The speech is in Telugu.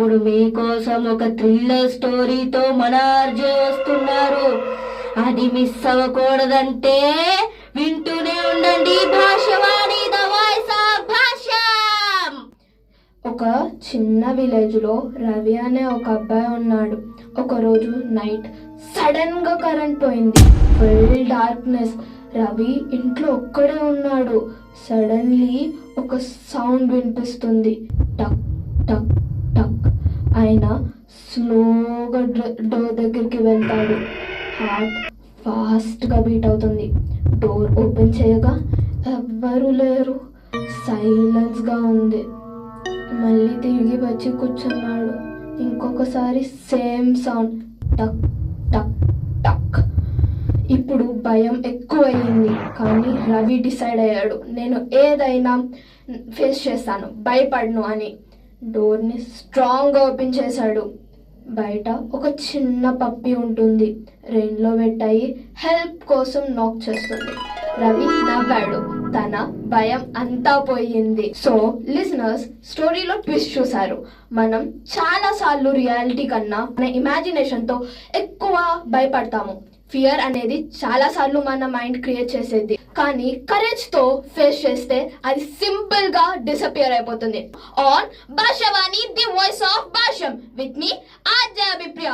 ఇప్పుడు మీకోసం ఒక థ్రిల్లర్ స్టోరీతో మన ఆర్జే వస్తున్నారు. అది మిస్ అవ్వకూడదంటే వింటూనే ఉండండి Bhashavani, the voice of Bhasham. ఒక చిన్న విలేజ్లో రవి అనే ఒక అబ్బాయి ఉన్నాడు. ఒకరోజు నైట్ సడన్ గా కరెంట్ పోయింది. Full darkness. రవి ఇంట్లో ఒక్కడే ఉన్నాడు. సడన్లీ ఒక సౌండ్ వినిపిస్తుంది. టక్ టక్ టక్. ఆయన స్లోగా డోర్ దగ్గరికి వెళ్తాడు. హార్ట్ ఫాస్ట్ గా బీట్ అవుతుంది. డోర్ ఓపెన్ చేయగా ఎవ్వరూ లేరు. సైలెన్స్ గా ఉంది. మళ్ళీ తిరిగి వచ్చి కూర్చున్నాడు. ఇంకొకసారి సేమ్ సౌండ్, టక్ టక్ టక్. ఇప్పుడు భయం ఎక్కువయ్యింది. కానీ రవి డిసైడ్ అయ్యాడు, నేను ఏదైనా ఫేస్ చేస్తాను, భయపడను అని. డోర్ని స్ట్రాంగ్గా ఓపెన్ చేశాడు. బయట ఒక చిన్న పప్పి ఉంటుంది. రెయిన్లో పెట్టాయి హెల్ప్ కోసం నాక్ చేస్తుంది. రవి నవ్వాడు. తన భయం అంతా పోయింది. సో లిసనర్స్, స్టోరీలో ట్విస్ట్ చూసారు. మనం చాలా సార్లు రియాలిటీ కన్నా మన ఇమాజినేషన్ తో ఎక్కువ భయపడతాము. ఫియర్ అనేది చాలా సార్లు మన మైండ్ క్రియేట్ చేసేది. కానీ కరేజ్ తో ఫేస్ చేస్తే అది సింపుల్ గా డిసపియర్ అయిపోతుంది. On Bhashavani, the voice of Bhasham, with me RJ అభిప్రియ.